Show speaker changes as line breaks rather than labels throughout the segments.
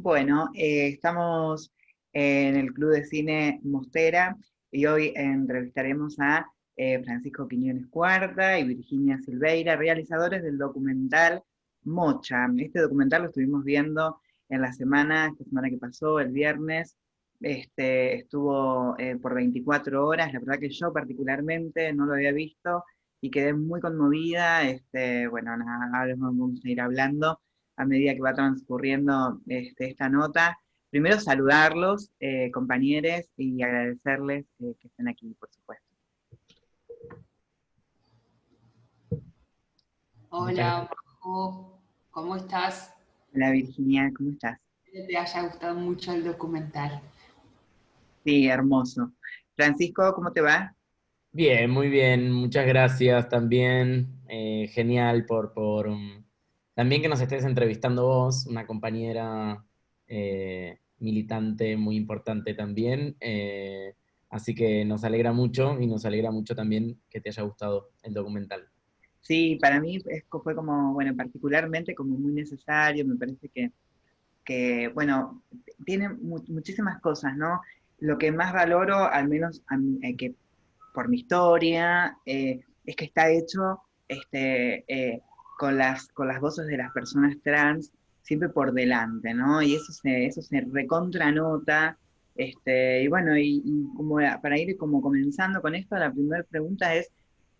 Bueno, estamos en el Club de Cine Mostera y hoy entrevistaremos a Francisco Quiñones Cuarta y Virginia Silveira, realizadores del documental Mocha. Este documental lo estuvimos viendo en esta semana que pasó, el viernes. Estuvo por 24 horas, la verdad que yo particularmente no lo había visto y quedé muy conmovida. Bueno, nada, ahora vamos a ir hablando a medida que va transcurriendo esta nota. Primero saludarlos, compañeros, y agradecerles que estén aquí, por supuesto.
Hola, Majo, ¿cómo estás?
Hola Virginia, ¿cómo estás?
Espero que te haya gustado mucho el documental.
Sí, hermoso. Francisco, ¿cómo te va?
Bien, muy bien, muchas gracias también. Genial también que nos estés entrevistando vos, una compañera militante muy importante también. Así que nos alegra mucho y nos alegra mucho también que te haya gustado el documental.
Sí, para mí fue como, bueno, particularmente como muy necesario, me parece que bueno, tiene muchísimas cosas, ¿no? Lo que más valoro, al menos que por mi historia, es que está hecho con las voces de las personas trans siempre por delante, ¿no? Y eso se recontranota. Y bueno, y como para ir como comenzando con esto, la primera pregunta es,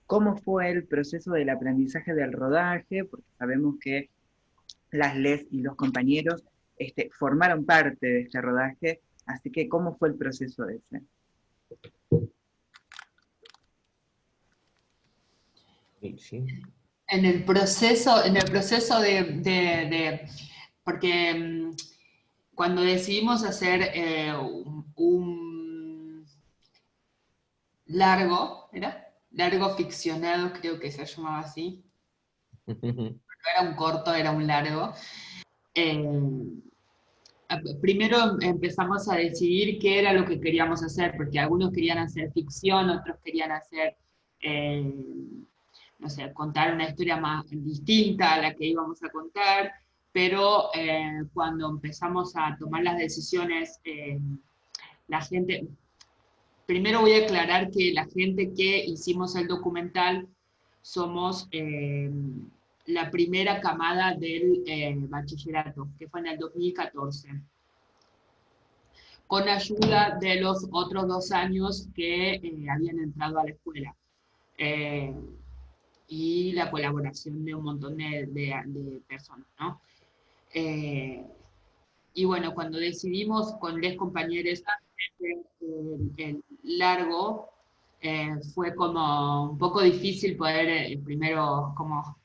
¿cómo fue el proceso del aprendizaje del rodaje? Porque sabemos que las les y los compañeros formaron parte de este rodaje, así que ¿cómo fue el proceso ese?
Sí, sí.
En el proceso porque cuando decidimos hacer un largo, ¿era? Largo ficcionado, creo que se llamaba así. No era un corto, era un largo. Eh, Primero empezamos a decidir qué era lo que queríamos hacer, porque algunos querían hacer ficción, otros querían hacer, eh, no sé, contar una historia más distinta a la que íbamos a contar, pero cuando empezamos a tomar las decisiones, la gente, primero voy a aclarar que la gente que hicimos el documental somos la primera camada del bachillerato, que fue en el 2014, con ayuda de los otros 2 años que habían entrado a la escuela. Eh, y la colaboración de un montón de personas, ¿no? Eh, y bueno, cuando decidimos con los compañeros el largo, fue como un poco difícil poder primero como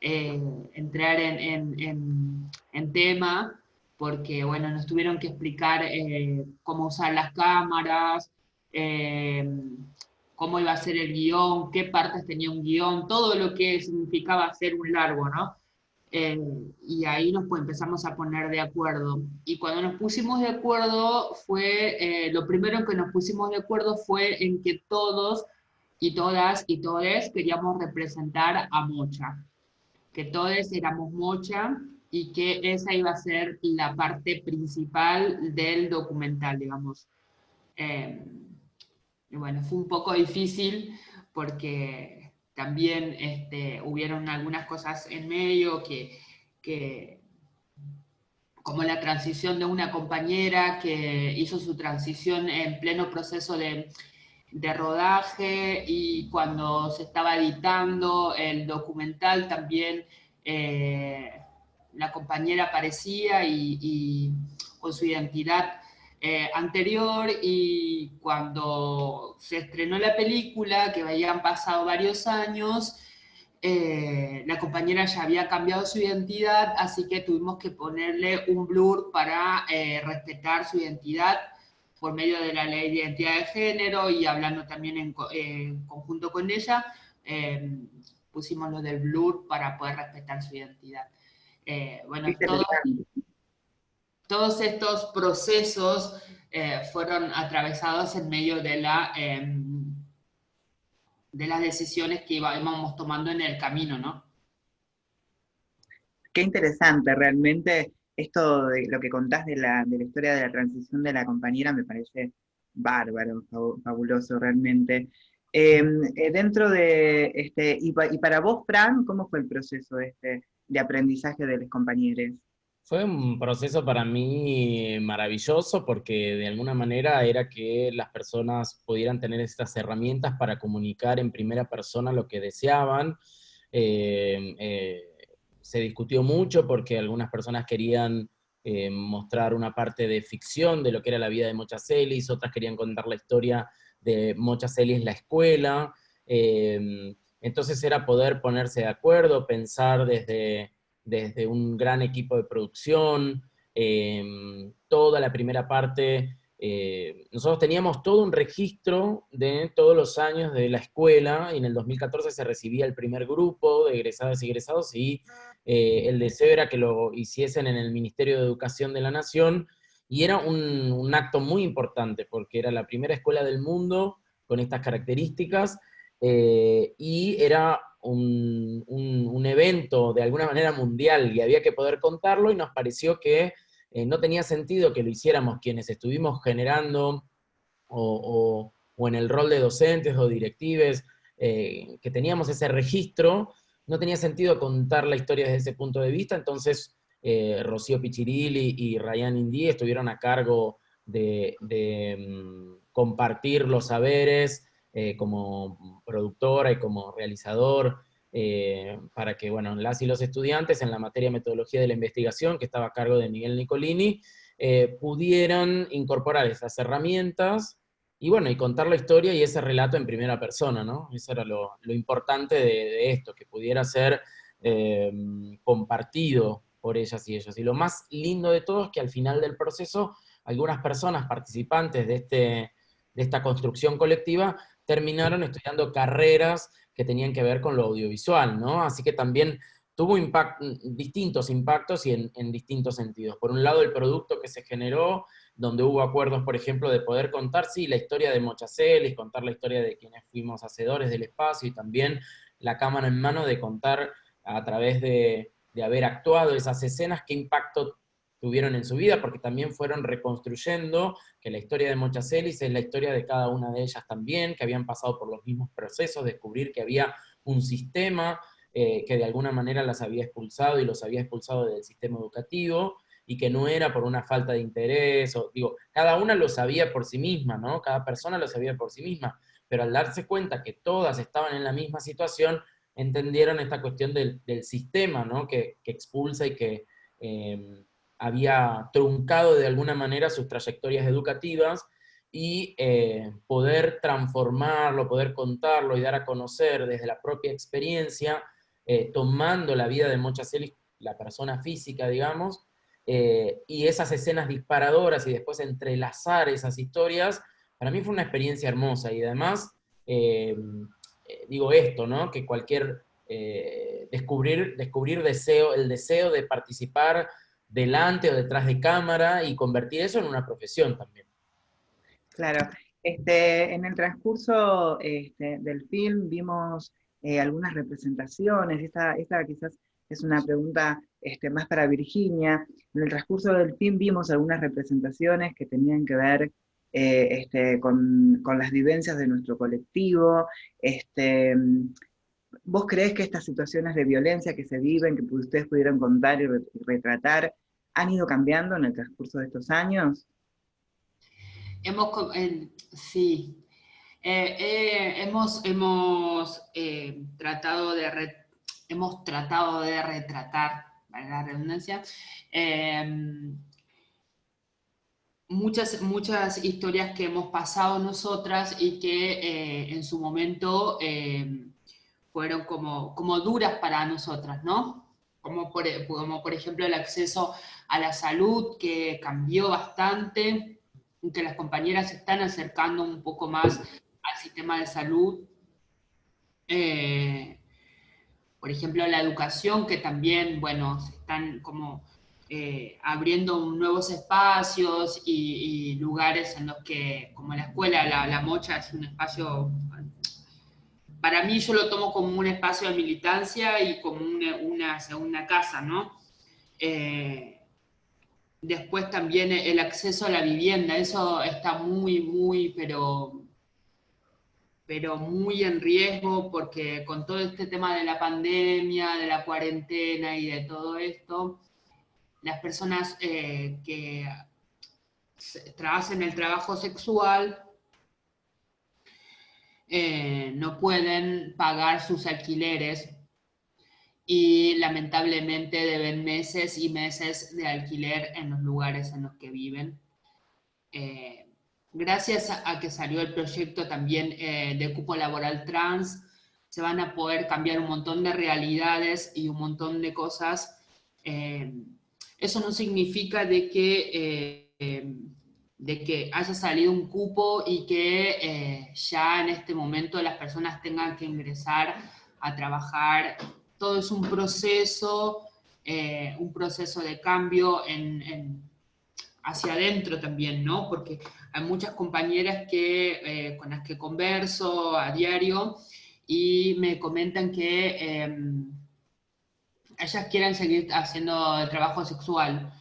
entrar en tema, porque bueno, nos tuvieron que explicar cómo usar las cámaras, eh, cómo iba a ser el guión, qué partes tenía un guión, todo lo que significaba hacer un largo, ¿no? Y ahí empezamos a poner de acuerdo. Y cuando nos pusimos de acuerdo, lo primero en que nos pusimos de acuerdo fue en que todos y todas y todes queríamos representar a Mocha, que todos éramos Mocha y que esa iba a ser la parte principal del documental, digamos. Eh, y bueno, fue un poco difícil porque también hubieron algunas cosas en medio que, como la transición de una compañera que hizo su transición en pleno proceso de rodaje, y cuando se estaba editando el documental también la compañera aparecía y con su identidad anterior, y cuando se estrenó la película, que habían pasado varios años, la compañera ya había cambiado su identidad, así que tuvimos que ponerle un blur para respetar su identidad por medio de la ley de identidad de género, y hablando también en conjunto con ella, pusimos lo del blur para poder respetar su identidad.
Qué
Bueno,
interesante.
todos estos procesos fueron atravesados en medio de las decisiones que íbamos tomando en el camino, ¿no?
Qué interesante, realmente esto de lo que contás de la historia de la transición de la compañera me parece bárbaro, fabuloso realmente. Dentro de, y para vos, Fran, ¿cómo fue el proceso de aprendizaje de los compañeros?
Fue un proceso para mí maravilloso porque de alguna manera era que las personas pudieran tener estas herramientas para comunicar en primera persona lo que deseaban. Eh, eh, Se discutió mucho porque algunas personas querían mostrar una parte de ficción de lo que era la vida de Mocha Celis, otras querían contar la historia de Mocha Celis, la escuela. Entonces era poder ponerse de acuerdo, pensar desde un gran equipo de producción, toda la primera parte. Nosotros teníamos todo un registro de todos los años de la escuela, y en el 2014 se recibía el primer grupo de egresadas y egresados, y el deseo era que lo hiciesen en el Ministerio de Educación de la Nación, y era un acto muy importante, porque era la primera escuela del mundo con estas características, y era un evento de alguna manera mundial, y había que poder contarlo, y nos pareció que no tenía sentido que lo hiciéramos quienes estuvimos generando o en el rol de docentes o directives, que teníamos ese registro. No tenía sentido contar la historia desde ese punto de vista. Entonces Rocío Pichirilli y Rayán Indí estuvieron a cargo de compartir los saberes como productora y como realizador, para que, bueno, las y los estudiantes en la materia de metodología de la investigación, que estaba a cargo de Miguel Nicolini, pudieran incorporar esas herramientas y, bueno, y contar la historia y ese relato en primera persona, ¿no? Eso era lo importante de esto, que pudiera ser eh, compartido por ellas y ellos. Y lo más lindo de todo es que al final del proceso, algunas personas participantes de esta construcción colectiva terminaron estudiando carreras que tenían que ver con lo audiovisual, ¿no? Así que también tuvo distintos impactos y en distintos sentidos. Por un lado, el producto que se generó, donde hubo acuerdos, por ejemplo, de poder contar, sí, la historia de Mocha Celis, contar la historia de quienes fuimos hacedores del espacio, y también la cámara en mano de contar a través de haber actuado esas escenas, qué impacto tuvieron en su vida, porque también fueron reconstruyendo que la historia de Mocha Celis es la historia de cada una de ellas también, que habían pasado por los mismos procesos, descubrir que había un sistema que de alguna manera las había expulsado y los había expulsado del sistema educativo, y que no era por una falta de interés, o, digo, cada una lo sabía por sí misma, ¿no? Cada persona lo sabía por sí misma, pero al darse cuenta que todas estaban en la misma situación, entendieron esta cuestión del sistema, ¿no? Que expulsa y que había truncado de alguna manera sus trayectorias educativas, y poder transformarlo, poder contarlo y dar a conocer desde la propia experiencia, tomando la vida de Mocha Celis, la persona física, digamos, y esas escenas disparadoras y después entrelazar esas historias, para mí fue una experiencia hermosa. Y además, digo esto, ¿no? Que cualquier descubrir el deseo de participar delante o detrás de cámara y convertir eso en una profesión también.
Claro, en el transcurso del film vimos algunas representaciones, esta quizás es una pregunta más para Virginia. En el transcurso del film vimos algunas representaciones que tenían que ver con las vivencias de nuestro colectivo. ¿Vos creés que estas situaciones de violencia que se viven, que ustedes pudieron contar y retratar, han ido cambiando en el transcurso de estos años?
Sí, hemos tratado de retratar, para la redundancia, muchas historias que hemos pasado nosotras y que en su momento fueron como duras para nosotras, ¿no? Como por ejemplo el acceso a la salud, que cambió bastante, que las compañeras se están acercando un poco más al sistema de salud. Eh, por ejemplo, la educación, que también, bueno, se están como abriendo nuevos espacios y lugares en los que, como la escuela, la Mocha es un espacio, para mí yo lo tomo como un espacio de militancia y como una segunda casa, ¿no? después también el acceso a la vivienda, eso está muy, pero muy en riesgo porque con todo este tema de la pandemia, de la cuarentena y de todo esto, las personas que hacen el trabajo sexual no pueden pagar sus alquileres y lamentablemente deben meses y meses de alquiler en los lugares en los que viven. Gracias a que salió el proyecto también de cupo laboral trans, se van a poder cambiar un montón de realidades y un montón de cosas. Eso no significa de que haya salido un cupo y que ya en este momento las personas tengan que ingresar a trabajar. Todo es un proceso de cambio hacia adentro también, ¿no? Porque hay muchas compañeras con las que converso a diario y me comentan que ellas quieren seguir haciendo el trabajo sexual.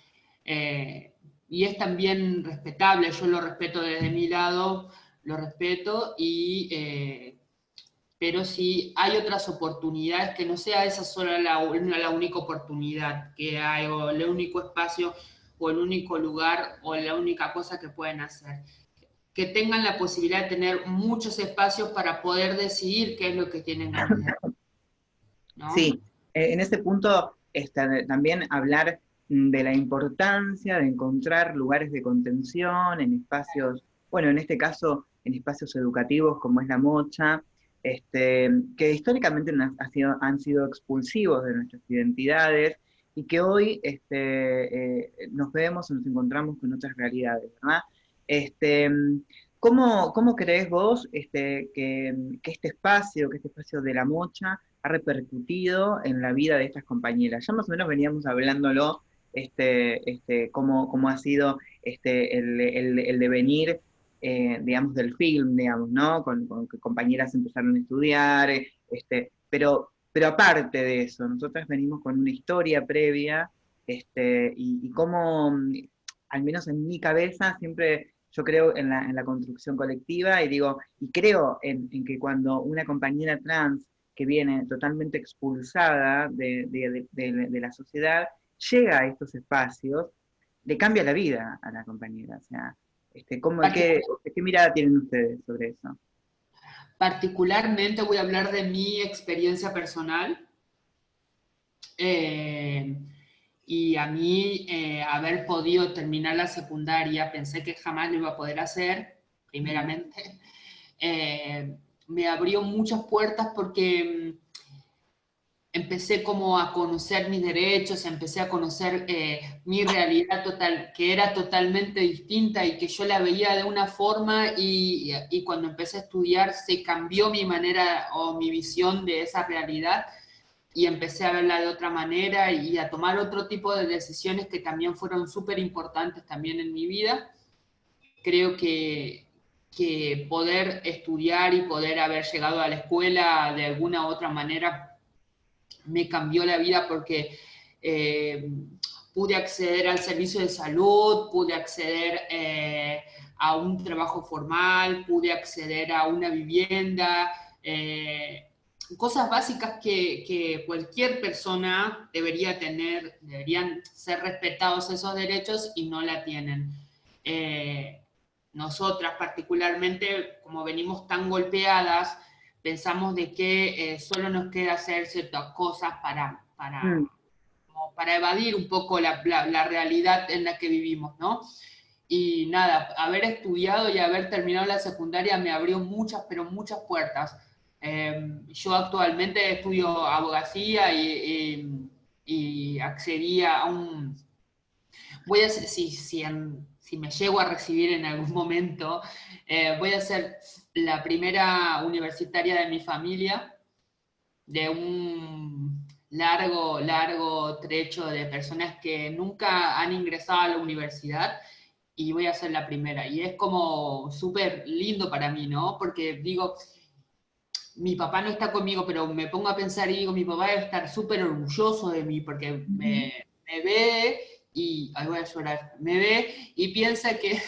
Y es también respetable, yo lo respeto desde mi lado, lo respeto, pero si hay otras oportunidades, que no sea esa sola la única oportunidad que hay, o el único espacio, o el único lugar, o la única cosa que pueden hacer. Que tengan la posibilidad de tener muchos espacios para poder decidir qué es lo que tienen que hacer, ¿no?
Sí, en ese punto también hablar de la importancia de encontrar lugares de contención en espacios, bueno, en este caso, en espacios educativos como es la Mocha, que históricamente han sido expulsivos de nuestras identidades y que hoy nos vemos o nos encontramos con otras realidades, ¿verdad? Este, ¿cómo crees vos que este espacio de la Mocha ha repercutido en la vida de estas compañeras? Ya más o menos veníamos hablándolo, cómo ha sido el devenir, digamos, del film, digamos, ¿no? Con que compañeras empezaron a estudiar, pero aparte de eso, nosotras venimos con una historia previa, y cómo, al menos en mi cabeza, siempre yo creo en la construcción colectiva y creo en que cuando una compañera trans que viene totalmente expulsada de la sociedad, llega a estos espacios, le cambia la vida a la compañera. O sea, ¿qué mirada tienen ustedes sobre eso?
Particularmente voy a hablar de mi experiencia personal. Y a mí, haber podido terminar la secundaria, pensé que jamás lo iba a poder hacer, primeramente. Me abrió muchas puertas porque empecé como a conocer mis derechos, empecé a conocer mi realidad total, que era totalmente distinta y que yo la veía de una forma y cuando empecé a estudiar se cambió mi manera o mi visión de esa realidad y empecé a verla de otra manera y a tomar otro tipo de decisiones que también fueron súper importantes también en mi vida. Creo que poder estudiar y poder haber llegado a la escuela de alguna u otra manera me cambió la vida porque pude acceder al servicio de salud, pude acceder a un trabajo formal, pude acceder a una vivienda, cosas básicas que cualquier persona debería tener, deberían ser respetados esos derechos y no la tienen. Nosotras particularmente, como venimos tan golpeadas, pensamos de que solo nos queda hacer ciertas cosas como para evadir un poco la realidad en la que vivimos, ¿no? Y nada, haber estudiado y haber terminado la secundaria me abrió muchas, pero muchas puertas. Yo actualmente estudio abogacía y accedí a un... Voy a ser, si me llego a recibir en algún momento, voy a ser la primera universitaria de mi familia, de un largo trecho de personas que nunca han ingresado a la universidad, y voy a ser la primera. Y es como súper lindo para mí, ¿no? Porque digo, mi papá no está conmigo, pero me pongo a pensar y digo, mi papá debe estar súper orgulloso de mí, porque me ve y, ay, voy a llorar, me ve y piensa que,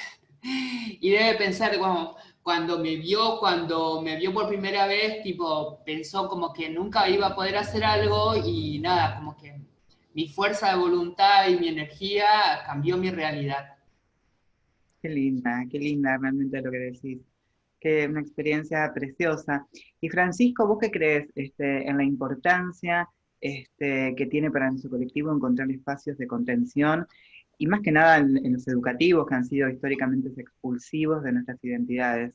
y debe pensar como, cuando me vio por primera vez, tipo, pensó como que nunca iba a poder hacer algo y nada, como que mi fuerza de voluntad y mi energía cambió mi realidad.
Qué linda realmente lo que decís. Que una experiencia preciosa. Y Francisco, ¿vos qué crees en la importancia que tiene para nuestro colectivo encontrar espacios de contención y más que nada en los educativos que han sido históricamente expulsivos de nuestras identidades?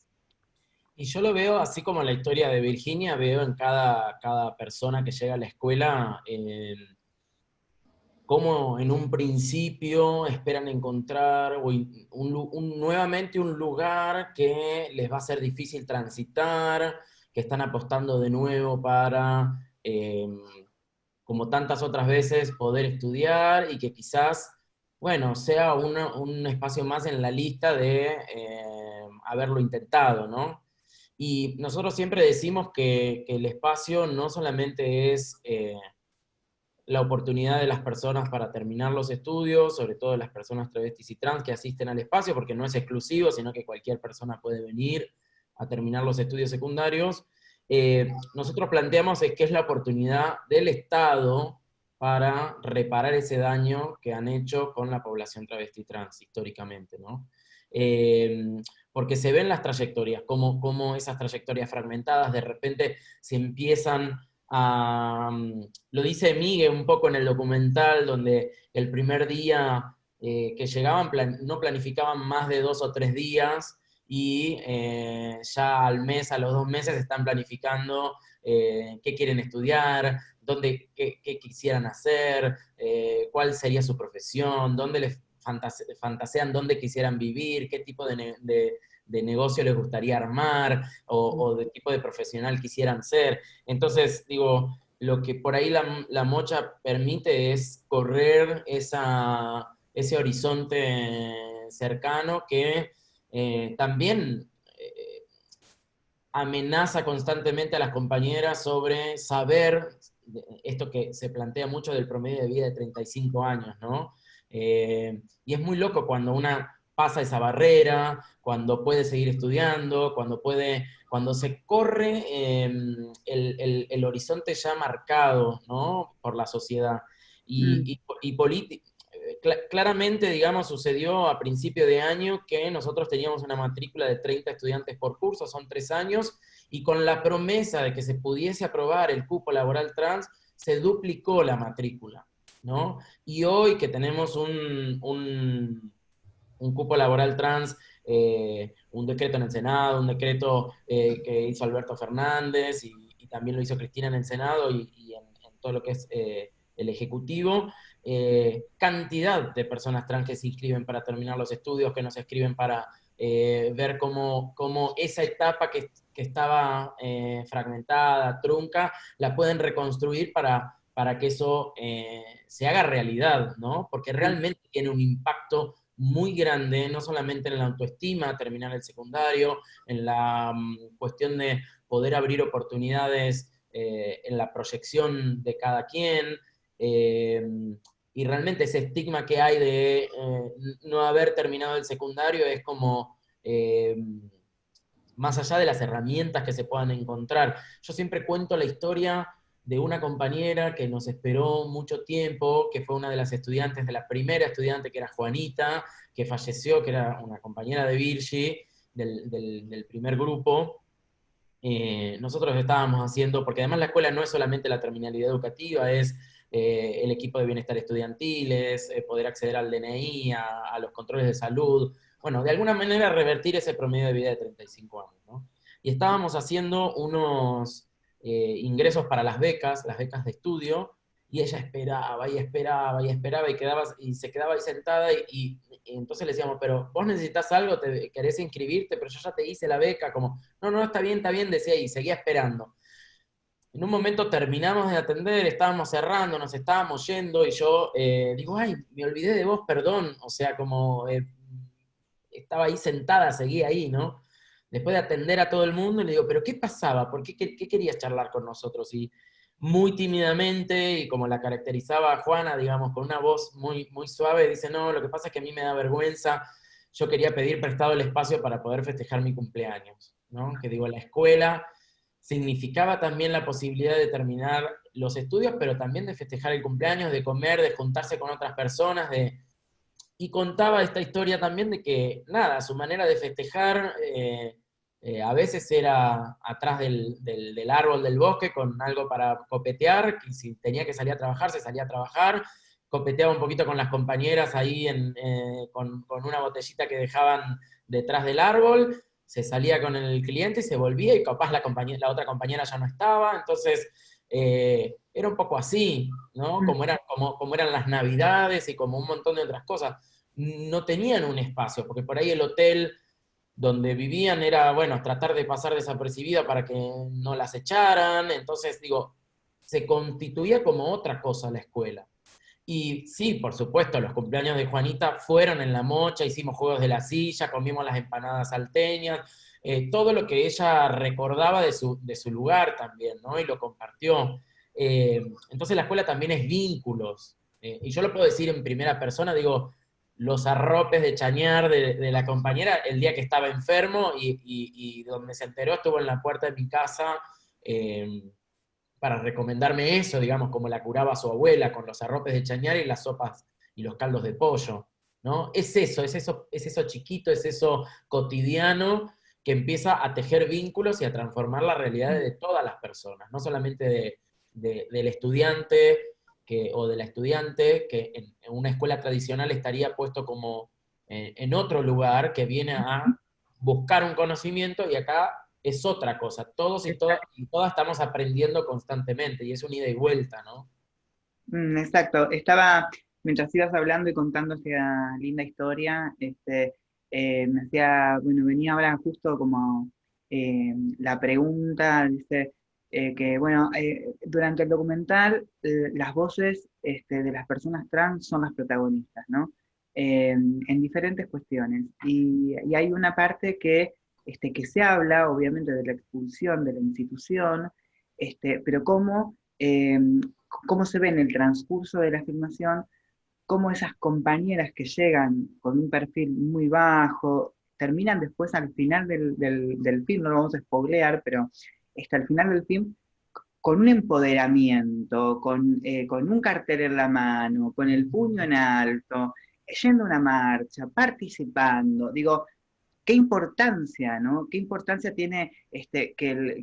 Y yo lo veo así como la historia de Virginia, veo en cada persona que llega a la escuela, cómo en un principio esperan encontrar nuevamente un lugar que les va a ser difícil transitar, que están apostando de nuevo para, como tantas otras veces, poder estudiar y que quizás, bueno, sea un espacio más en la lista de haberlo intentado, ¿no? Y nosotros siempre decimos que el espacio no solamente es la oportunidad de las personas para terminar los estudios, sobre todo las personas travestis y trans que asisten al espacio, porque no es exclusivo, sino que cualquier persona puede venir a terminar los estudios secundarios. Nosotros planteamos que es la oportunidad del Estado para reparar ese daño que han hecho con la población travesti y trans históricamente, ¿no? Porque se ven las trayectorias, como esas trayectorias fragmentadas de repente se empiezan lo dice Miguel un poco en el documental, donde el primer día que llegaban no planificaban más de 2 o 3 días y ya al mes, a los 2 meses están planificando qué quieren estudiar, qué quisieran hacer, cuál sería su profesión, dónde les fantasean dónde quisieran vivir, qué tipo de negocio les gustaría armar o de tipo de profesional quisieran ser. Entonces, digo, lo que por ahí la mocha permite es correr ese horizonte cercano que también amenaza constantemente a las compañeras sobre saber esto que se plantea mucho del promedio de vida de 35 años, ¿no? Y es muy loco cuando una pasa esa barrera, cuando puede seguir estudiando, cuando se corre el horizonte ya marcado, ¿no? Por la sociedad.
Mm,
Claramente, digamos, sucedió a principio de año que nosotros teníamos una matrícula de 30 estudiantes por curso, son 3 años, y con la promesa de que se pudiese aprobar el cupo laboral trans, se duplicó la matrícula, ¿no? Y hoy que tenemos un cupo laboral trans, un decreto en el Senado, un decreto que hizo Alberto Fernández y también lo hizo Cristina en el Senado y en todo lo que es el Ejecutivo, cantidad de personas trans que se inscriben para terminar los estudios, que nos escriben para ver cómo esa etapa que estaba fragmentada, trunca, la pueden reconstruir para que eso se haga realidad, ¿no? Porque
mm,
realmente tiene un impacto muy grande, no solamente en la autoestima, terminar el secundario, en la cuestión de poder abrir oportunidades en la proyección de cada quien, eh, y realmente ese estigma que hay de no haber terminado el secundario es como, más allá de las herramientas que se puedan encontrar. Yo siempre cuento la historia de una compañera que nos esperó mucho tiempo, que fue una de las estudiantes, de la primera estudiante, que era Juanita, que falleció, que era una compañera de Virgi, del primer grupo. Nosotros estábamos haciendo, porque además la escuela no es solamente la terminalidad educativa, es el equipo de bienestar estudiantiles, poder acceder al DNI, a los controles de salud, bueno, de alguna manera revertir ese promedio de vida de 35 años, ¿no? Y estábamos haciendo unos ingresos para las becas de estudio, y ella esperaba y esperaba y esperaba y se quedaba ahí sentada y entonces le decíamos, pero vos necesitas algo, querés inscribirte, pero yo ya te hice la beca, como, no, no, está bien, decía, y seguía esperando. En un momento terminamos de atender, estábamos cerrando, nos estábamos yendo, y yo digo, ay, me olvidé de vos, perdón, o sea, como estaba ahí sentada, seguía ahí, ¿no? Después de atender a todo el mundo, le digo, pero ¿qué pasaba? ¿Por qué querías charlar con nosotros? Y muy tímidamente, y como la caracterizaba Juana, digamos, con una voz muy, muy suave, dice, no, lo que pasa es que a mí me da vergüenza, yo quería pedir prestado el espacio para poder festejar mi cumpleaños, ¿no? Que digo, la escuela significaba también la posibilidad de terminar los estudios, pero también de festejar el cumpleaños, de comer, de juntarse con otras personas, y contaba esta historia también de que, nada, su manera de festejar a veces era atrás del árbol del bosque con algo para copetear, que si tenía que salir a trabajar, se salía a trabajar, copeteaba un poquito con las compañeras ahí con una botellita que dejaban detrás del árbol, se salía con el cliente y se volvía, y capaz la otra compañera ya no estaba, entonces era un poco así, ¿no? Como eran las navidades y como un montón de otras cosas. No tenían un espacio, porque por ahí el hotel donde vivían era, bueno, tratar de pasar desapercibida para que no las echaran, entonces digo, se constituía como otra cosa la escuela. Y sí, por supuesto, los cumpleaños de Juanita fueron en la mocha, hicimos juegos de la silla, comimos las empanadas salteñas, todo lo que ella recordaba de su lugar también, ¿no? Y lo compartió. Entonces la escuela también es vínculos. Y yo lo puedo decir en primera persona, digo, los arropes de chañar de la compañera el día que estaba enfermo y donde se enteró estuvo en la puerta de mi casa. Para recomendarme eso, digamos, como la curaba su abuela, con los arropes de chañar y las sopas y los caldos de pollo, ¿no? Es eso chiquito, es eso cotidiano que empieza a tejer vínculos y a transformar la realidad de todas las personas, no solamente del estudiante o de la estudiante, que en una escuela tradicional estaría puesto como en otro lugar, que viene a buscar un conocimiento, y acá es otra cosa. Todos y todas estamos aprendiendo constantemente, y es un ida y vuelta, ¿no?
Exacto, mientras ibas hablando y contando esta linda historia, me hacía, bueno, venía ahora justo como la pregunta, dice, que bueno, durante el documental las voces de las personas trans son las protagonistas, ¿no? En diferentes cuestiones. Y hay una parte que se habla, obviamente, de la expulsión de la institución, pero cómo se ve en el transcurso de la filmación, cómo esas compañeras que llegan con un perfil muy bajo, terminan después al final del film, no lo vamos a spoilear, pero al final del film, con un empoderamiento, con un cartel en la mano, con el puño en alto, yendo a una marcha, participando. Digo, qué importancia, ¿no? Qué importancia tiene que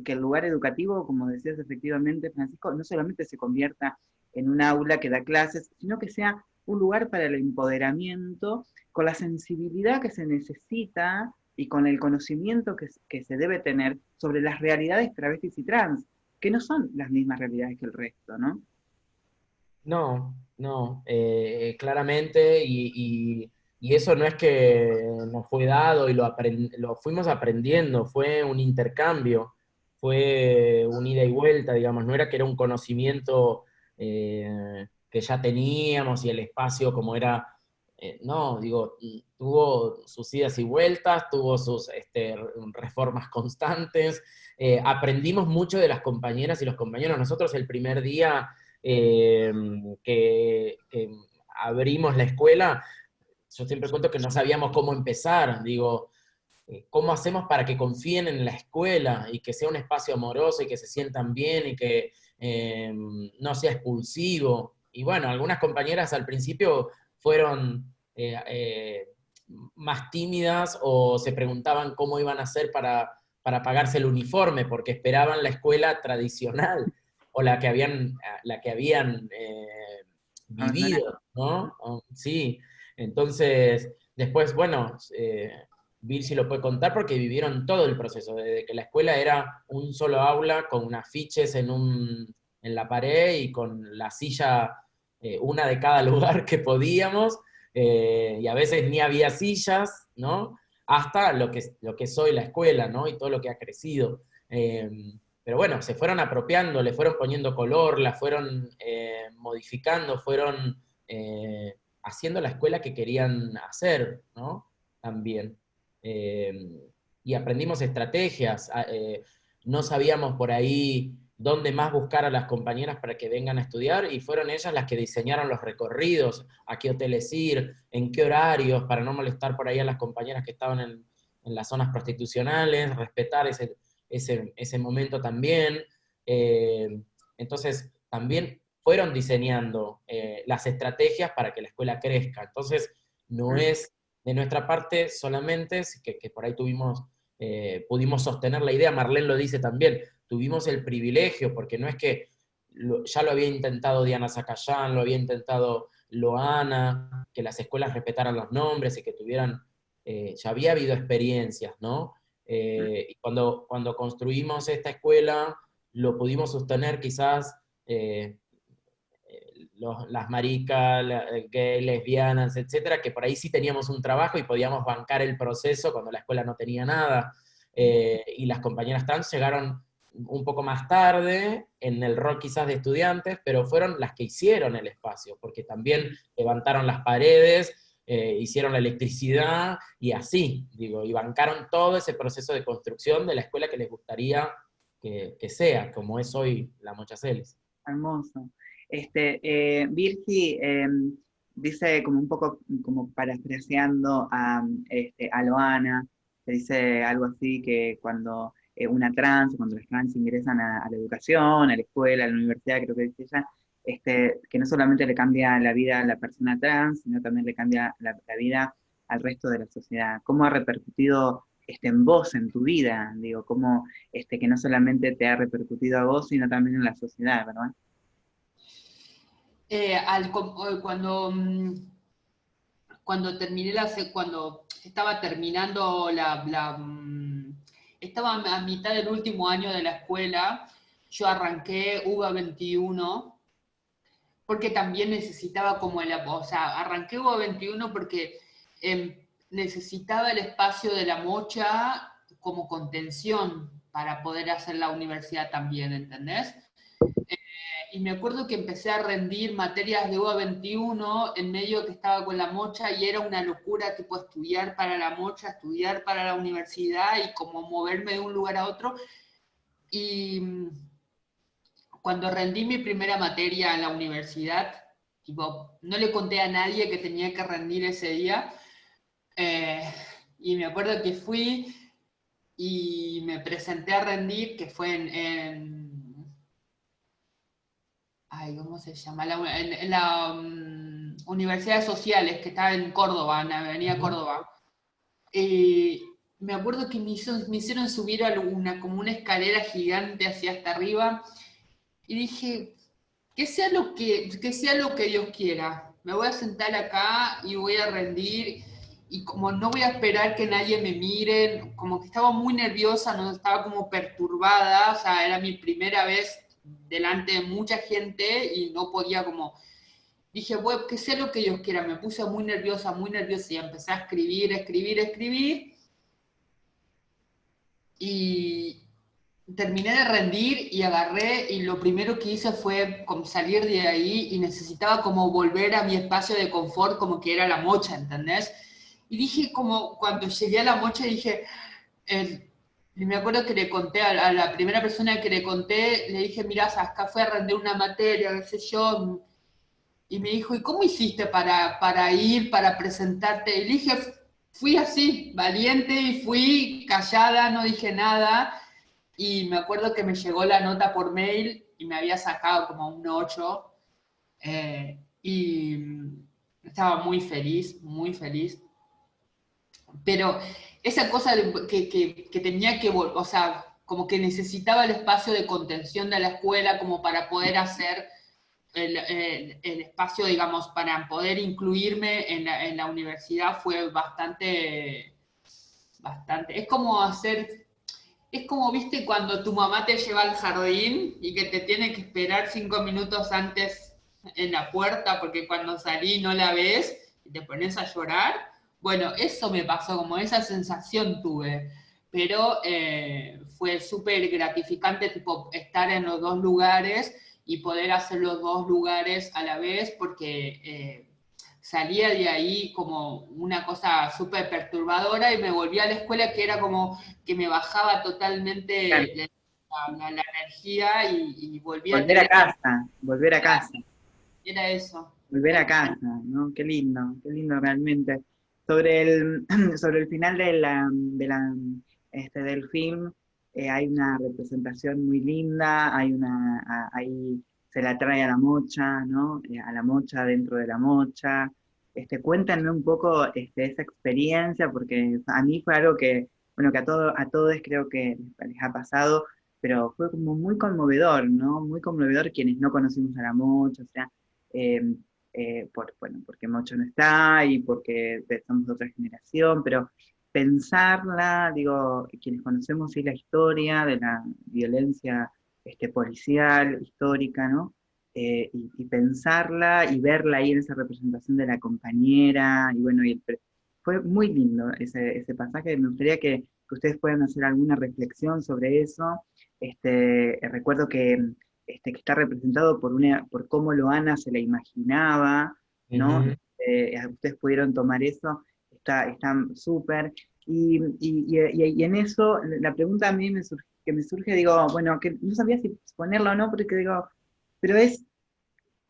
el lugar educativo, como decías efectivamente, Francisco, no solamente se convierta en un aula que da clases, sino que sea un lugar para el empoderamiento, con la sensibilidad que se necesita y con el conocimiento que se debe tener sobre las realidades travestis y trans, que no son las mismas realidades que el resto, ¿no?
No, no, claramente, y eso no es que nos fue dado y lo fuimos aprendiendo, fue un intercambio, fue un ida y vuelta, digamos, no era que era un conocimiento que ya teníamos y el espacio como era, no, digo, tuvo sus idas y vueltas, tuvo sus reformas constantes, aprendimos mucho de las compañeras y los compañeros. Nosotros el primer día eh, que abrimos la escuela, yo siempre cuento que no sabíamos cómo empezar, digo, ¿cómo hacemos para que confíen en la escuela y que sea un espacio amoroso y que se sientan bien y que no sea expulsivo? Y bueno, algunas compañeras al principio fueron más tímidas o se preguntaban cómo iban a hacer para pagarse el uniforme, porque esperaban la escuela tradicional o la que habían
Abandonada.
vivido, ¿no? Sí, entonces, después, bueno, Virsi lo puede contar porque vivieron todo el proceso, desde que la escuela era un solo aula con afiches en la pared y con la silla, una de cada lugar que podíamos, y a veces ni había sillas, ¿no? Hasta lo que soy la escuela, ¿no? Y todo lo que ha crecido. Pero bueno, se fueron apropiando, le fueron poniendo color, la fueron modificando, fueron haciendo la escuela que querían hacer, ¿no? También. Eh, y aprendimos estrategias. No sabíamos por ahí dónde más buscar a las compañeras para que vengan a estudiar, y fueron ellas las que diseñaron los recorridos, a qué hoteles ir, en qué horarios, para no molestar por ahí a las compañeras que estaban en las zonas prostitucionales, respetar ese momento también. Entonces, también fueron diseñando las estrategias para que la escuela crezca. Entonces, no es de nuestra parte solamente que por ahí pudimos sostener la idea, Marlene lo dice también, tuvimos el privilegio, porque no es que ya lo había intentado Diana Zacayán, lo había intentado Loana, que las escuelas respetaran los nombres y que tuvieran, ya había habido experiencias, ¿no? Y cuando construimos esta escuela, lo pudimos sostener quizás las maricas, gay, lesbianas, etcétera, que por ahí sí teníamos un trabajo y podíamos bancar el proceso cuando la escuela no tenía nada. Y las compañeras trans llegaron un poco más tarde, en el rol quizás de estudiantes, pero fueron las que hicieron el espacio, porque también levantaron las paredes, hicieron la electricidad, y así, digo, y bancaron todo ese proceso de construcción de la escuela que les gustaría que sea, como es hoy la Mochaceles.
Hermoso. Virgi dice como un poco, como parafraseando a Loana, que dice algo así que cuando cuando las trans ingresan a la educación, a la escuela, a la universidad, creo que dice ella, que no solamente le cambia la vida a la persona trans, sino también le cambia la vida al resto de la sociedad. ¿Cómo ha repercutido en vos, en tu vida? Digo, cómo que no solamente te ha repercutido a vos, sino también en la sociedad, ¿verdad?
Cuando terminé cuando estaba terminando estaba a mitad del último año de la escuela, yo arranqué UBA 21, porque también necesitaba o sea, arranqué UBA 21 porque necesitaba el espacio de la Mocha como contención para poder hacer la universidad también, ¿entendés? Y me acuerdo que empecé a rendir materias de UBA 21 en medio que estaba con la Mocha, y era una locura tipo estudiar para la Mocha, estudiar para la universidad y como moverme de un lugar a otro. Y cuando rendí mi primera materia en la universidad, tipo, no le conté a nadie que tenía que rendir ese día. Y me acuerdo que fui y me presenté a rendir, que fue ay, ¿cómo se llama? En la Universidad de Sociales, que está en Córdoba, en Avenida Córdoba. Me acuerdo que me hicieron subir como una escalera gigante hacia hasta arriba, y dije, que sea lo que Dios quiera. Me voy a sentar acá y voy a rendir, y como no voy a esperar que nadie me mire, como que estaba muy nerviosa, no estaba como perturbada, o sea, era mi primera vez delante de mucha gente y no podía como... Dije, bueno, que sea lo que Dios quiera. Me puse muy nerviosa, y empecé a escribir. Y terminé de rendir y agarré, y lo primero que hice fue como salir de ahí, y necesitaba como volver a mi espacio de confort, como que era la Mocha, ¿entendés? Y dije, como cuando llegué a la Mocha, dije, y me acuerdo que le conté a la primera persona que le conté, le dije, mirá, acá fue a rendir una materia, qué sé yo, y me dijo, ¿y cómo hiciste para ir, para presentarte? Y le dije, fui así, valiente, y fui callada, no dije nada. Y me acuerdo que me llegó la nota por mail y me había sacado como un 8. Y estaba muy feliz, muy feliz. Pero esa cosa que tenía que, o sea, como que necesitaba el espacio de contención de la escuela como para poder hacer el espacio, digamos, para poder incluirme en la universidad, fue bastante. Es como, viste, cuando tu mamá te lleva al jardín y que te tiene que esperar 5 minutos antes en la puerta porque cuando salí no la ves y te pones a llorar. Bueno, eso me pasó, como esa sensación tuve. Pero fue súper gratificante, tipo, estar en los dos lugares y poder hacer los dos lugares a la vez, porque salía de ahí como una cosa súper perturbadora y me volví a la escuela, que era como que me bajaba
Claro.
totalmente la energía y volví a
Volver a
tener,
casa, volver a casa.
era eso.
Volver a casa, ¿no? Qué lindo realmente. Sobre el, sobre el final del film, hay una representación muy linda, ahí se la trae a la mocha, ¿no? A la mocha dentro de la mocha. Cuéntenme un poco esa experiencia, porque a mí fue algo que, bueno, que a todos creo que les ha pasado, pero fue como muy conmovedor, ¿no? Muy conmovedor quienes no conocimos a la mocha, o sea, eh, bueno, porque Mocho no está y porque somos de otra generación, pero pensarla, digo, quienes conocemos sí la historia de la violencia policial, histórica, ¿no? Y pensarla y verla ahí en esa representación de la compañera, y bueno, fue muy lindo ese pasaje, me gustaría que ustedes puedan hacer alguna reflexión sobre eso. Recuerdo que está representado por cómo Loana se la imaginaba, ¿no?
Ujú.
Ustedes pudieron tomar eso, está súper. Y en eso, la pregunta a mí que me surge, digo, bueno, que no sabía si ponerlo o no, porque digo, pero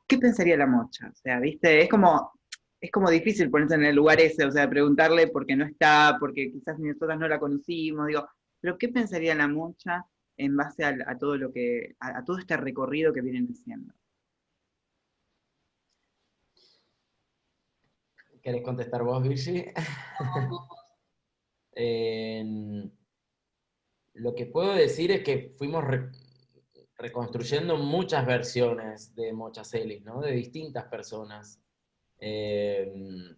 ¿qué pensaría la mocha? O sea, ¿viste? Es como difícil ponerse en el lugar ese, o sea, preguntarle por qué no está, porque quizás nosotras no la conocimos, digo, pero ¿qué pensaría la mocha en base a todo a todo este recorrido que vienen haciendo?
¿Querés contestar vos, Virgi? En- lo que puedo decir es que fuimos reconstruyendo muchas versiones de Mocha Celis, ¿no? De distintas personas. Eh,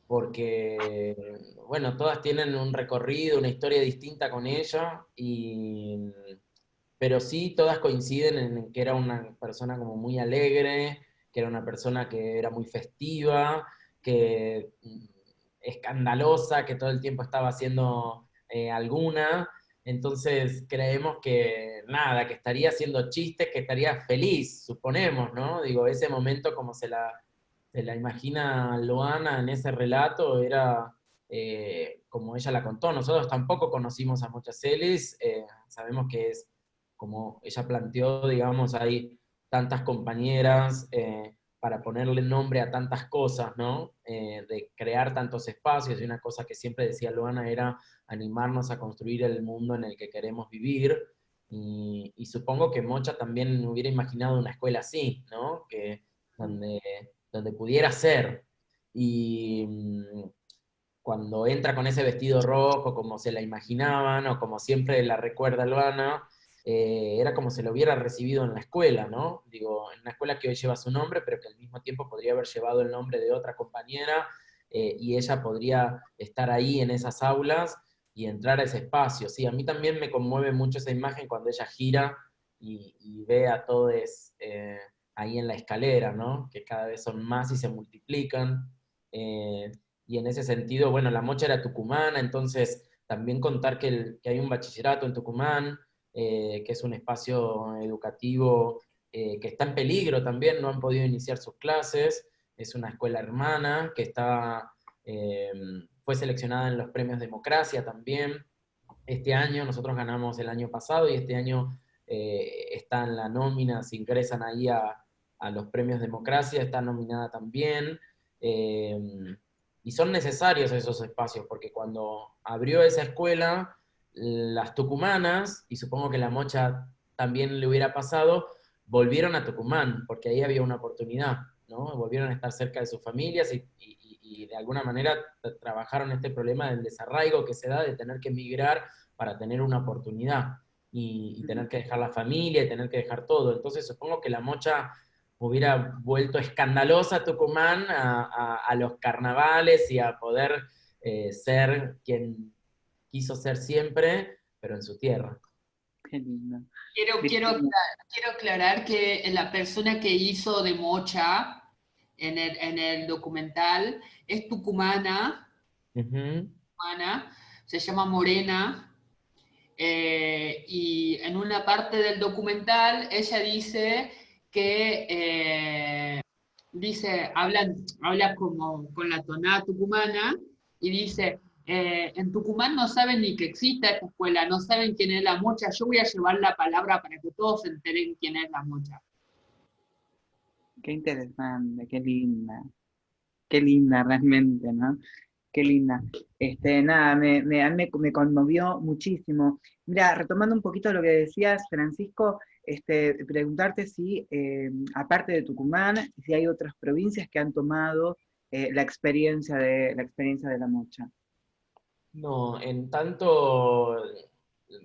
Porque, bueno, todas tienen un recorrido, una historia distinta con ella, pero sí todas coinciden en que era una persona como muy alegre, que era una persona que era muy festiva, que escandalosa, que todo el tiempo estaba haciendo alguna. Entonces creemos que nada, que estaría haciendo chistes, que estaría feliz, suponemos, ¿no? Digo, ese momento como se la imagina Loana en ese relato era como ella la contó. Nosotros tampoco conocimos a Mocha Celis, sabemos que es como ella planteó, digamos, hay tantas compañeras para ponerle nombre a tantas cosas, ¿no? De crear tantos espacios, y una cosa que siempre decía Loana era animarnos a construir el mundo en el que queremos vivir, y supongo que Mocha también hubiera imaginado una escuela así, ¿no? Donde pudiera ser. Y cuando entra con ese vestido rojo, como se la imaginaban, o como siempre la recuerda Luana, era como se lo hubiera recibido en la escuela, ¿no? Digo, en una escuela que hoy lleva su nombre, pero que al mismo tiempo podría haber llevado el nombre de otra compañera, y ella podría estar ahí en esas aulas y entrar a ese espacio. Sí, a mí también me conmueve mucho esa imagen cuando ella gira y ve a todos ahí en la escalera, ¿no? Que cada vez son más y se multiplican. Y en ese sentido, bueno, la mocha era tucumana, entonces también contar que hay un bachillerato en Tucumán, que es un espacio educativo que está en peligro también, no han podido iniciar sus clases, es una escuela hermana que eh, fue seleccionada en los premios Democracia también. Este año, nosotros ganamos el año pasado y este año está en la nómina, se ingresan ahí a los premios Democracia, está nominada también. Eh, y son necesarios esos espacios, porque cuando abrió esa escuela, las tucumanas, y supongo que la mocha también le hubiera pasado, volvieron a Tucumán, porque ahí había una oportunidad, ¿no? Volvieron a estar cerca de sus familias y de alguna manera trabajaron este problema del desarraigo que se da de tener que emigrar para tener una oportunidad y tener que dejar la familia y tener que dejar todo. Entonces supongo que la mocha hubiera vuelto escandalosa a Tucumán a los carnavales y a poder ser quien quiso ser siempre, pero en su tierra.
Qué lindo.
Quiero, quiero,
Virginia.
quiero aclarar que la persona que hizo de Mocha en el documental es tucumana,
Ujú.
se llama Morena, y en una parte del documental ella dice que habla como con la tonada tucumana y dice, En Tucumán no saben ni que existe esta escuela, no saben quién es la Mocha. Yo voy a llevar la palabra para que todos se enteren quién es la Mocha.
Qué interesante, qué linda realmente, ¿no? Qué linda. Nada, me conmovió muchísimo. Mira, retomando un poquito lo que decías, Francisco, preguntarte si, aparte de Tucumán, si hay otras provincias que han tomado la experiencia de la mocha.
No, en tanto,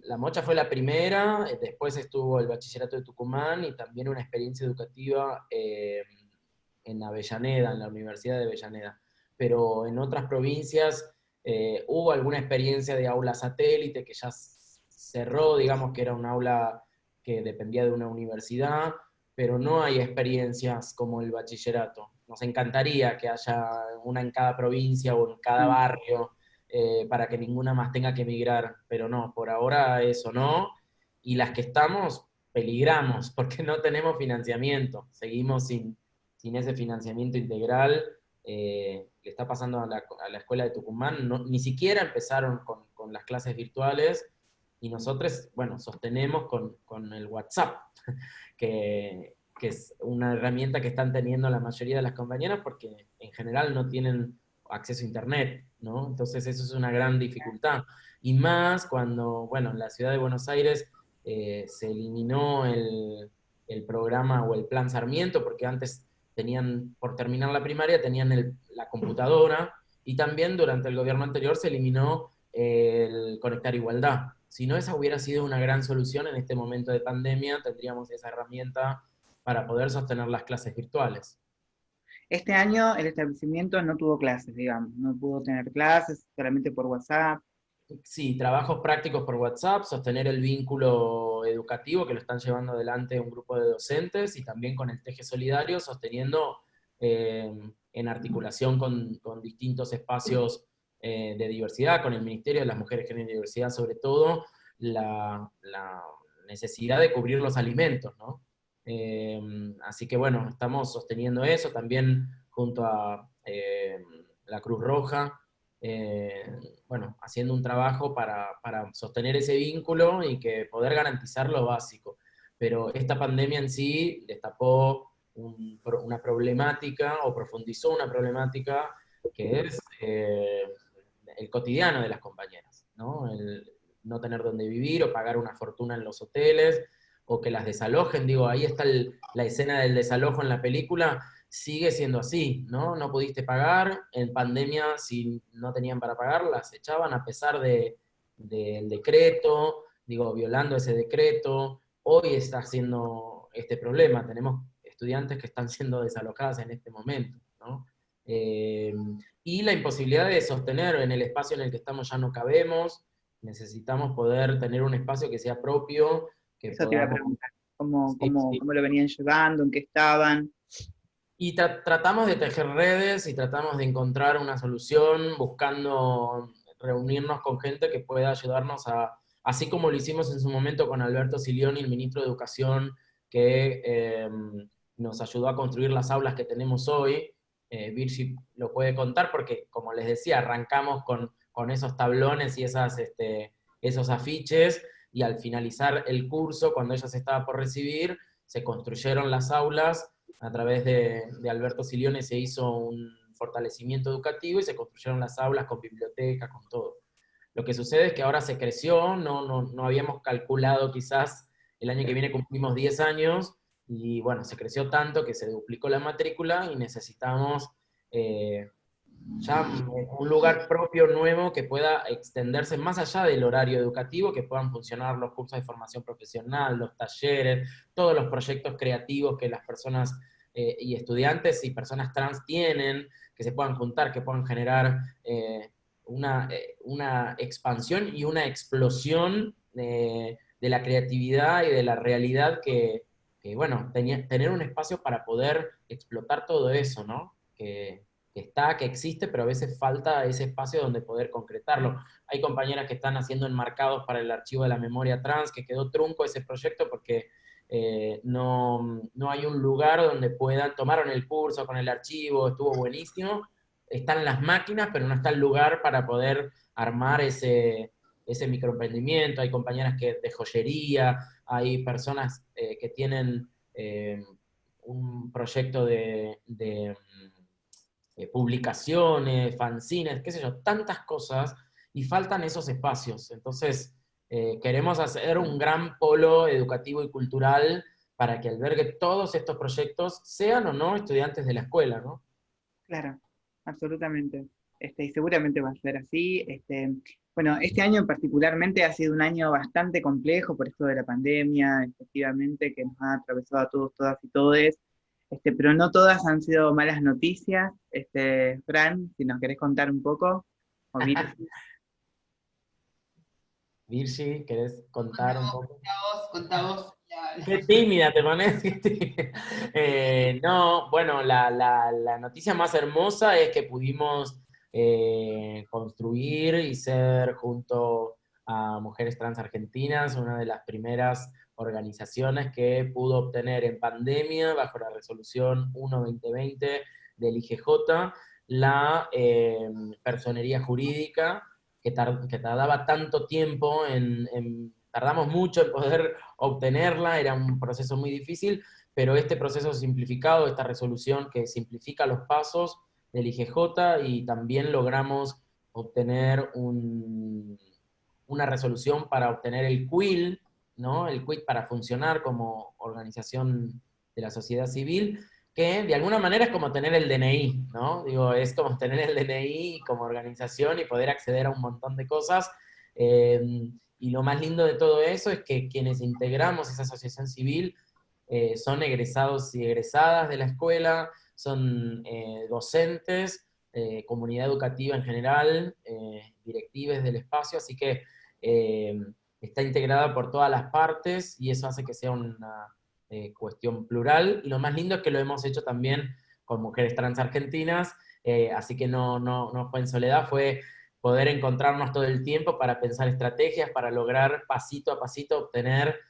la Mocha fue la primera, después estuvo el Bachillerato de Tucumán y también una experiencia educativa en Avellaneda, en la Universidad de Avellaneda. Pero en otras provincias hubo alguna experiencia de aula satélite que ya cerró, digamos que era un aula que dependía de una universidad, pero no hay experiencias como el bachillerato. Nos encantaría que haya una en cada provincia o en cada
Mm.
barrio, para que ninguna más tenga que emigrar, pero no, por ahora eso no, y las que estamos peligramos porque no tenemos financiamiento, seguimos sin ese financiamiento integral. Le está pasando a la escuela de Tucumán, ni siquiera empezaron con las clases virtuales, y nosotros, bueno, sostenemos con el WhatsApp, que es una herramienta que están teniendo la mayoría de las compañeras porque en general no tienen acceso a internet, ¿no? Entonces eso es una gran dificultad. Y más cuando, bueno, en la ciudad de Buenos Aires se eliminó el programa o el plan Sarmiento, porque antes tenían, por terminar la primaria, tenían la computadora, y también durante el gobierno anterior se eliminó el Conectar Igualdad. Si no, esa hubiera sido una gran solución en este momento de pandemia, tendríamos esa herramienta para poder sostener las clases virtuales.
Este año el establecimiento no tuvo clases, digamos, no pudo tener clases, solamente por WhatsApp.
Sí, trabajos prácticos por WhatsApp, sostener el vínculo educativo que lo están llevando adelante un grupo de docentes, y también con el Teje Solidario, sosteniendo en articulación con distintos espacios de diversidad, con el Ministerio de las Mujeres, Género y Diversidad, sobre todo, la necesidad de cubrir los alimentos, ¿no? Así que bueno, estamos sosteniendo eso, también junto a la Cruz Roja, eh, bueno, haciendo un trabajo para sostener ese vínculo y que poder garantizar lo básico. Pero esta pandemia en sí destapó una problemática o profundizó una problemática que es el cotidiano de las compañeras, ¿no? El no tener dónde vivir o pagar una fortuna en los hoteles o que las desalojen. Digo, ahí está la escena del desalojo en la película. Sigue siendo así, ¿no? No pudiste pagar, en pandemia si no tenían para pagar, las echaban a pesar del decreto, digo, violando ese decreto. Hoy está siendo este problema, tenemos estudiantes que están siendo desalojadas en este momento, ¿no? Eh, y la imposibilidad de sostener en el espacio en el que estamos ya no cabemos, necesitamos poder tener un espacio que sea propio, que
Eso te iba a
podamos...
preguntar, cómo,
Sí,
cómo,
sí.
cómo lo venían llevando, en qué estaban.
Y tratamos de tejer redes y tratamos de encontrar una solución buscando reunirnos con gente que pueda ayudarnos así como lo hicimos en su momento con Alberto Silioni, el ministro de Educación, que nos ayudó a construir las aulas que tenemos hoy. Virgi lo puede contar porque, como les decía, arrancamos con esos tablones y esos afiches, y al finalizar el curso, cuando ella se estaba por recibir, se construyeron las aulas. A través de Alberto Silione se hizo un fortalecimiento educativo y se construyeron las aulas con bibliotecas, con todo. Lo que sucede es que ahora se creció, no habíamos calculado, quizás el año que viene cumplimos 10 años, y bueno, se creció tanto que se duplicó la matrícula y necesitamos ya un lugar propio nuevo que pueda extenderse más allá del horario educativo, que puedan funcionar los cursos de formación profesional, los talleres, todos los proyectos creativos que las personas y estudiantes y personas trans tienen, que se puedan juntar, que puedan generar una expansión y una explosión de la creatividad y de la realidad bueno, tener un espacio para poder explotar todo eso, ¿no? Que existe, pero a veces falta ese espacio donde poder concretarlo. Hay compañeras que están haciendo enmarcados para el archivo de la memoria trans, que quedó trunco ese proyecto porque no hay un lugar donde puedan, tomaron el curso con el archivo, estuvo buenísimo, están las máquinas, pero no está el lugar para poder armar ese microemprendimiento. Hay compañeras de joyería, hay personas que tienen un proyecto de publicaciones, fanzines, qué sé yo, tantas cosas, y faltan esos espacios. Entonces, queremos hacer un gran polo educativo y cultural para que albergue todos estos proyectos, sean o no estudiantes de la escuela, ¿no?
Claro, absolutamente. Y seguramente va a ser así. Bueno, este año particularmente ha sido un año bastante complejo por esto de la pandemia, efectivamente, que nos ha atravesado a todos, todas y todes. Pero no todas han sido malas noticias. Fran, si nos querés contar un poco, o Virgi.
Virgi, ¿querés contar un poco?
Contá vos.
Qué tímida te pones. No, bueno, la noticia más hermosa es que pudimos construir y ser junto a Mujeres Trans Argentinas una de las primeras organizaciones que pudo obtener en pandemia, bajo la resolución 1-2020 del IGJ, la personería jurídica que tardaba tanto tiempo tardamos mucho en poder obtenerla, era un proceso muy difícil, pero este proceso simplificado, esta resolución que simplifica los pasos del IGJ, y también logramos obtener una resolución para obtener el QUIL, ¿no? El QUIL para funcionar como organización de la sociedad civil, que de alguna manera es como tener el DNI, ¿no? Digo, es como tener el DNI como organización y poder acceder a un montón de cosas. Y lo más lindo de todo eso es que quienes integramos esa asociación civil son egresados y egresadas de la escuela, son docentes, comunidad educativa en general, directives del espacio, así que está integrada por todas las partes y eso hace que sea una cuestión plural. Y lo más lindo es que lo hemos hecho también con Mujeres Trans Argentinas, así que no fue en soledad, fue poder encontrarnos todo el tiempo para pensar estrategias, para lograr pasito a pasito obtener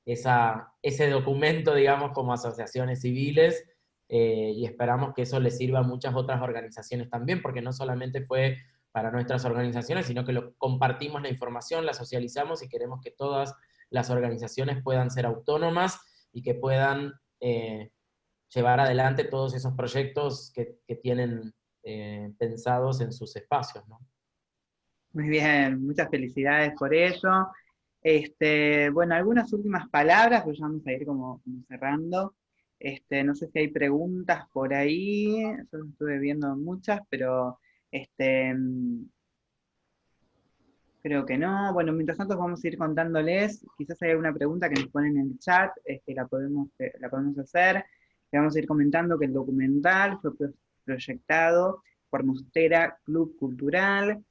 ese documento, digamos, como asociaciones civiles, y esperamos que eso les sirva a muchas otras organizaciones también, porque no solamente fue para nuestras organizaciones, sino que compartimos la información, la socializamos y queremos que todas las organizaciones puedan ser autónomas y que puedan llevar adelante todos esos proyectos que tienen pensados en sus espacios, ¿no?
Muy bien, muchas felicidades por ello. Bueno, algunas últimas palabras, pues ya vamos a ir como cerrando. No sé si hay preguntas por ahí, yo no estuve viendo muchas, pero creo que no. Bueno, mientras tanto vamos a ir contándoles, quizás hay alguna pregunta que nos ponen en el chat, la podemos hacer. Le vamos a ir comentando que el documental fue proyectado por Mostera Club Cultural,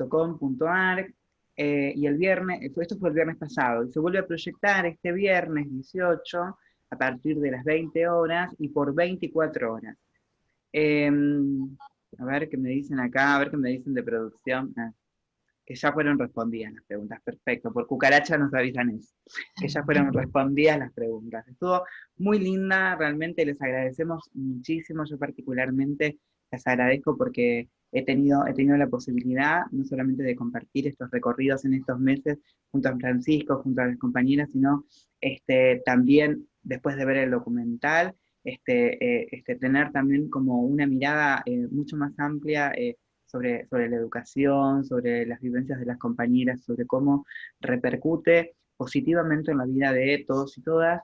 .com.ar, y el viernes, esto fue el viernes pasado, y se vuelve a proyectar este viernes 18 a partir de las 20 horas y por 24 horas. A ver qué me dicen acá, a ver qué me dicen de producción. Que ya fueron respondidas las preguntas, perfecto. Por cucaracha nos avisan eso, que ya fueron respondidas las preguntas. Estuvo muy linda, realmente les agradecemos muchísimo. Yo particularmente les agradezco porque he tenido la posibilidad no solamente de compartir estos recorridos en estos meses junto a Francisco, junto a las compañeras, sino también después de ver el documental, tener también como una mirada mucho más amplia sobre la educación, sobre las vivencias de las compañeras, sobre cómo repercute positivamente en la vida de todos y todas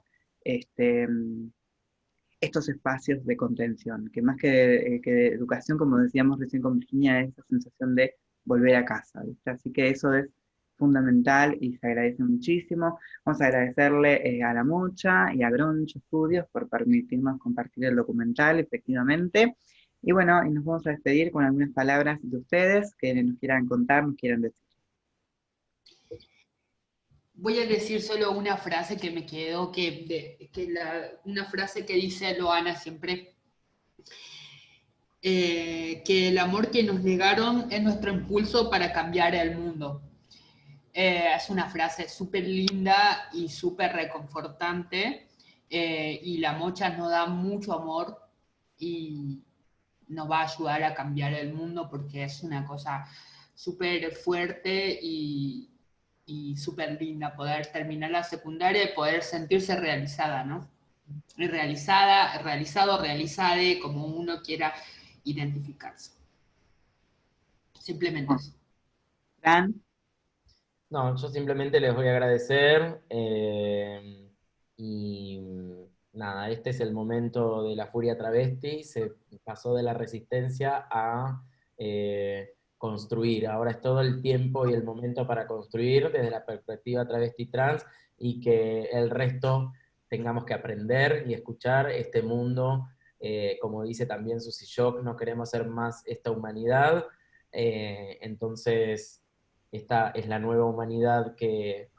estos espacios de contención, que más que de educación, como decíamos recién con Virginia, es esa sensación de volver a casa, ¿viste? Así que eso es fundamental y se agradece muchísimo. Vamos a agradecerle a La Mocha y a Groncho Studios por permitirnos compartir el documental, efectivamente. Y bueno, y nos vamos a despedir con algunas palabras de ustedes que nos quieran contar, nos quieran decir.
Voy a decir solo una frase que me quedó, una frase que dice Loana siempre, que el amor que nos negaron es nuestro impulso para cambiar el mundo. Es una frase súper linda y súper reconfortante, y La Mocha nos da mucho amor, y nos va a ayudar a cambiar el mundo, porque es una cosa súper fuerte y súper linda poder terminar la secundaria y poder sentirse realizada, ¿no? Y realizada, realizado, realizade, como uno quiera identificarse. Simplemente eso.
Fran,
No, yo simplemente les voy a agradecer y nada, este es el momento de la furia travesti, se pasó de la resistencia a construir, ahora es todo el tiempo y el momento para construir desde la perspectiva travesti trans y que el resto tengamos que aprender y escuchar este mundo, como dice también Susy Shock, no queremos ser más esta humanidad, entonces esta es la nueva humanidad que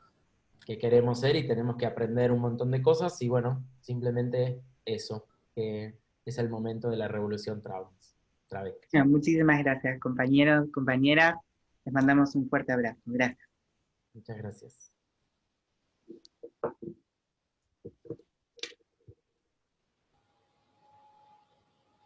queremos ser y tenemos que aprender un montón de cosas y bueno, simplemente eso, que es el momento de la revolución travesti.
muchísimas gracias, compañeros, compañeras. Les mandamos un fuerte abrazo. Gracias.
Muchas gracias.